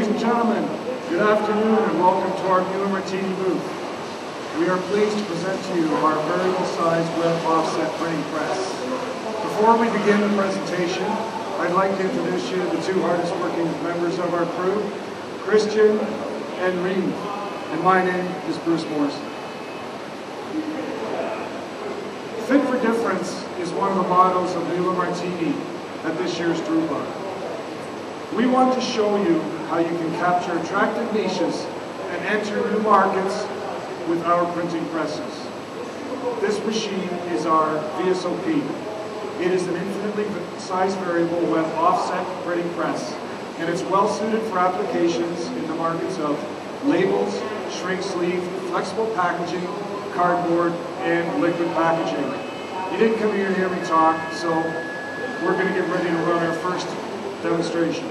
Ladies and gentlemen, good afternoon and welcome to our Muller Martini booth. We are pleased to present to you our variable size web offset printing press. Before we begin the presentation, I'd like to introduce you to the two hardest working members of our crew, Christian and Reed. And my name is Bruce Morrison. Fit for Difference is one of the mottos of Muller Martini at this year's Drupa. We want to show you how you can capture attractive niches and enter new markets with our printing presses. This machine is our VSOP. It is an infinitely size variable web offset printing press, and it's well suited for applications in the markets of labels, shrink sleeve, flexible packaging, cardboard, and liquid packaging. You didn't come here to hear me talk, so we're going to get ready to run our first demonstration.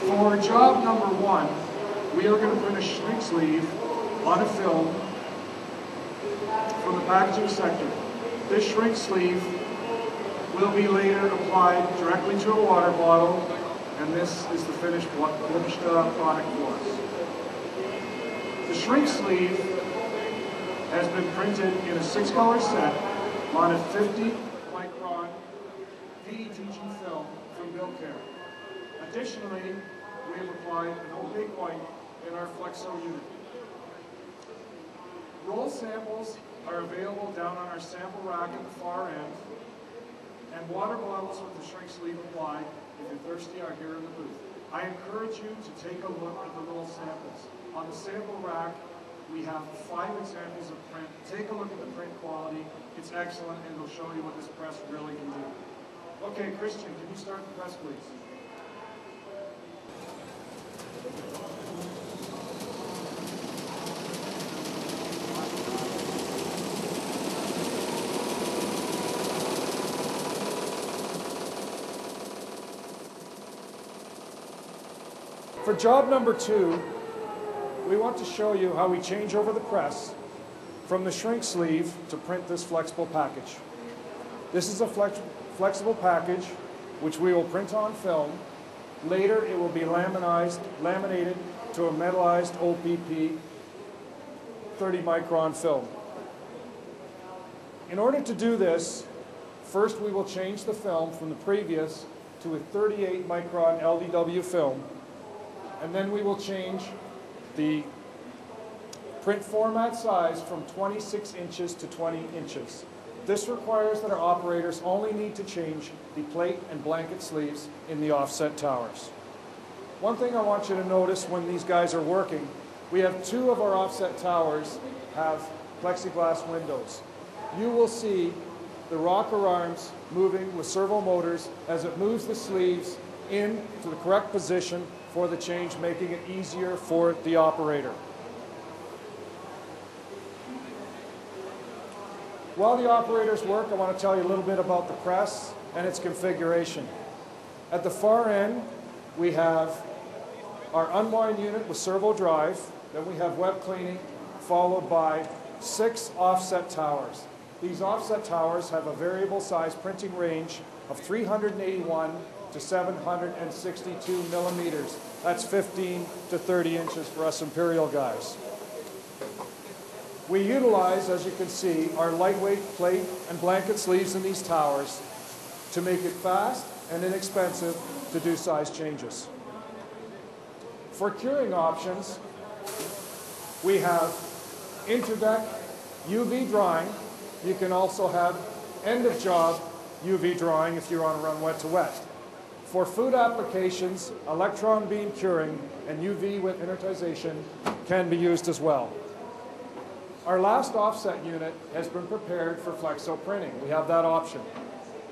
For job number one, we are going to print a shrink sleeve on a film from the packaging sector. This shrink sleeve will be later applied directly to a water bottle, and this is the finished product for us. The shrink sleeve has been printed in a 6-color set on a 50-micron PETG film from Billcare. Additionally, we have applied an opaque white in our Flexo unit. Roll samples are available down on our sample rack at the far end, and water bottles with the shrink sleeve applied, if you're thirsty, are here in the booth. I encourage you to take a look at the roll samples. On the sample rack, we have 5 examples of print. Take a look at the print quality. It's excellent, and it'll show you what this press really can do. Okay, Christian, can you start the press, please? For job number 2, we want to show you how we change over the press from the shrink sleeve to print this flexible package. This is a flexible package which we will print on film. Later it will be laminated to a metallized OPP 30-micron film. In order to do this, first we will change the film from the previous to a 38-micron LDW film, and then we will change the print format size from 26 inches to 20 inches. This requires that our operators only need to change the plate and blanket sleeves in the offset towers. One thing I want you to notice when these guys are working, we have 2 of our offset towers have plexiglass windows. You will see the rocker arms moving with servo motors as it moves the sleeves into the correct position for the change, making it easier for the operator. While the operators work, I want to tell you a little bit about the press and its configuration. At the far end, we have our unwind unit with servo drive. Then we have web cleaning, followed by 6 offset towers. These offset towers have a variable size printing range of 381 to 762 millimeters. That's 15 to 30 inches for us imperial guys. We utilize, as you can see, our lightweight plate and blanket sleeves in these towers to make it fast and inexpensive to do size changes. For curing options, we have interdeck UV drying. You can also have end of job UV drying if you're on a run wet to wet. For food applications, electron beam curing and UV with inertization can be used as well. Our last offset unit has been prepared for Flexo Printing. We have that option.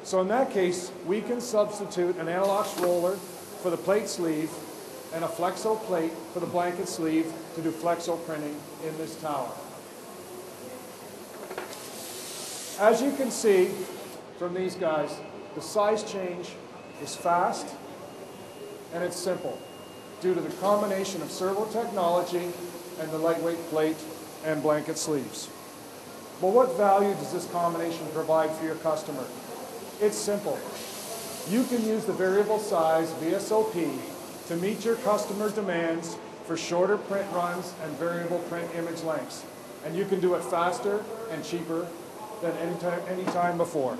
So in that case, we can substitute an analog roller for the plate sleeve and a Flexo plate for the blanket sleeve to do Flexo printing in this tower. As you can see from these guys, the size change is fast and it's simple due to the combination of servo technology and the lightweight plate and blanket sleeves. But what value does this combination provide for your customer? It's simple. You can use the variable size VSOP to meet your customer demands for shorter print runs and variable print image lengths. And you can do it faster and cheaper than any time before.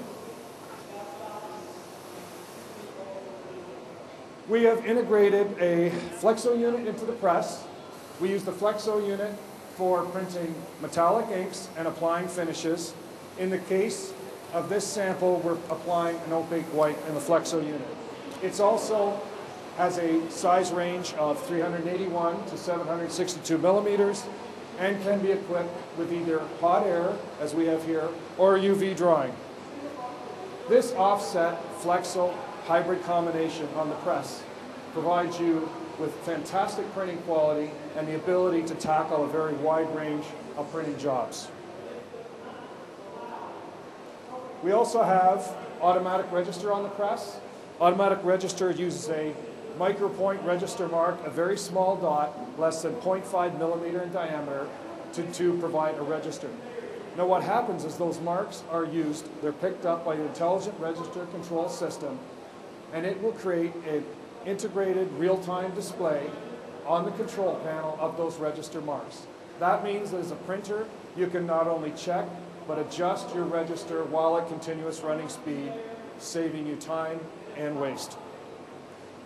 We have integrated a Flexo unit into the press. We use the Flexo unit for printing metallic inks and applying finishes. In the case of this sample, we're applying an opaque white in the Flexo unit. It also has a size range of 381 to 762 millimeters and can be equipped with either hot air, as we have here, or UV drying. This offset Flexo hybrid combination on the press provides you with fantastic printing quality and the ability to tackle a very wide range of printing jobs. We also have automatic register on the press. Automatic register uses a micropoint register mark, a very small dot, less than 0.5 millimeter in diameter, to provide a register. Now what happens is those marks are used, they're picked up by the intelligent register control system, and it will create an integrated real-time display on the control panel of those register marks. That means that as a printer, you can not only check, but adjust your register while at continuous running speed, saving you time and waste.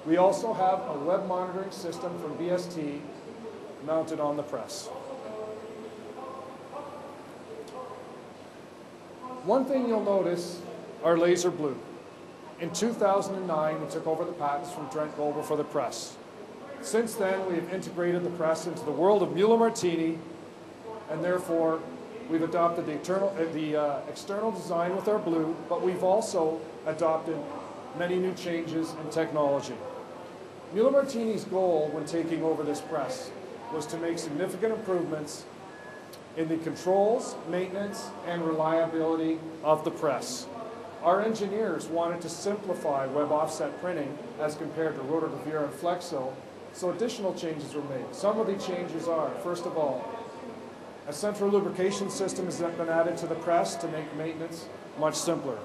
We also have a web monitoring system from VST mounted on the press. One thing you'll notice are laser blue. In 2009, we took over the patents from Trent Global for the press. Since then, we have integrated the press into the world of Muller Martini, and therefore, we've adopted the external design with our blue, but we've also adopted many new changes in technology. Muller Martini's goal when taking over this press was to make significant improvements in the controls, maintenance, and reliability of the press. Our engineers wanted to simplify web offset printing as compared to rotogravure and Flexo, so additional changes were made. Some of the changes are, first of all, a central lubrication system has been added to the press to make maintenance much simpler.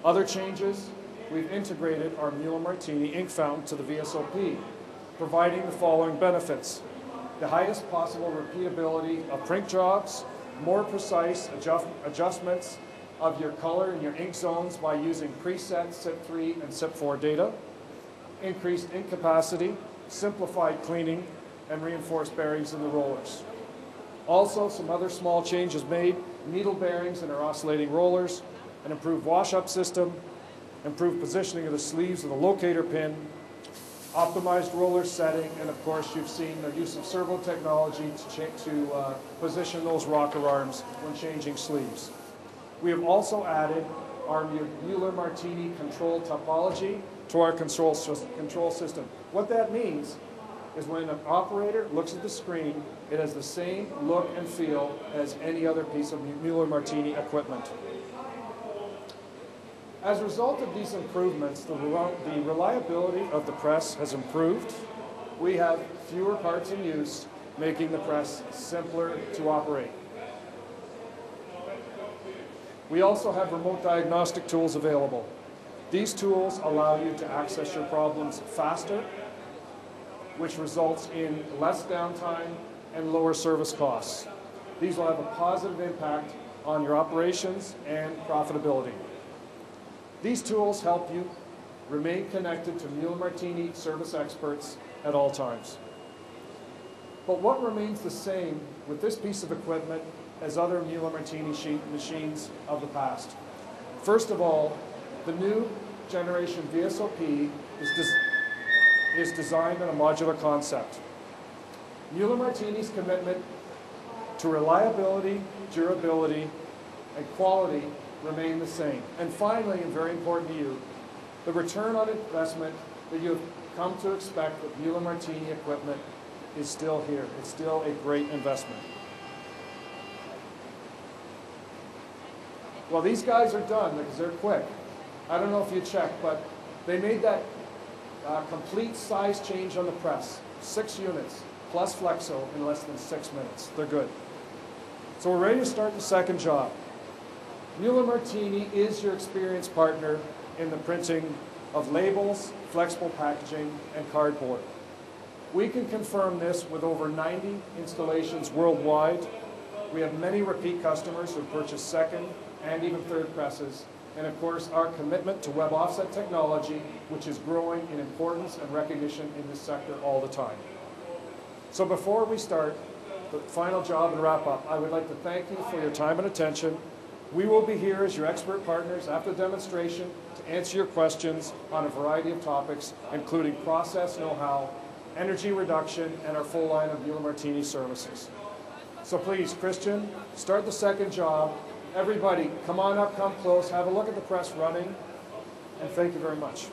Other changes, we've integrated our Muller Martini ink fountain to the VSOP, providing the following benefits: the highest possible repeatability of print jobs, more precise adjustments of your color and your ink zones by using preset SIP3 and SIP4 data, increased ink capacity, simplified cleaning, and reinforced bearings in the rollers. Also, some other small changes made: needle bearings in our oscillating rollers, an improved wash-up system, improved positioning of the sleeves of the locator pin, optimized roller setting, and of course you've seen the use of servo technology to position those rocker arms when changing sleeves. We have also added our Muller Martini control topology to our control system. What that means is when an operator looks at the screen, it has the same look and feel as any other piece of Muller Martini equipment. As a result of these improvements, the reliability of the press has improved. We have fewer parts in use, making the press simpler to operate. We also have remote diagnostic tools available. These tools allow you to access your problems faster, which results in less downtime and lower service costs. These will have a positive impact on your operations and profitability. These tools help you remain connected to Muller Martini service experts at all times. But what remains the same with this piece of equipment as other Muller Martini machines of the past? First of all, the new generation VSOP is designed on a modular concept. Muller Martini's commitment to reliability, durability, and quality remain the same. And finally, and very important to you, the return on investment that you have come to expect with Muller Martini equipment is still here. It's still a great investment. Well, these guys are done because they're quick. I don't know if you checked, but they made that complete size change on the press. 6 units plus Flexo in less than 6 minutes. They're good. So we're ready to start the second job. Muller Martini is your experienced partner in the printing of labels, flexible packaging, and cardboard. We can confirm this with over 90 installations worldwide. We have many repeat customers who have purchased second and even third presses. And of course, our commitment to web offset technology, which is growing in importance and recognition in this sector all the time. So before we start the final job and wrap up, I would like to thank you for your time and attention. We will be here as your expert partners after the demonstration to answer your questions on a variety of topics, including process know-how, energy reduction, and our full line of Muller Martini services. So please, Christian, start the second job. Everybody, come on up, come close, have a look at the press running, and thank you very much.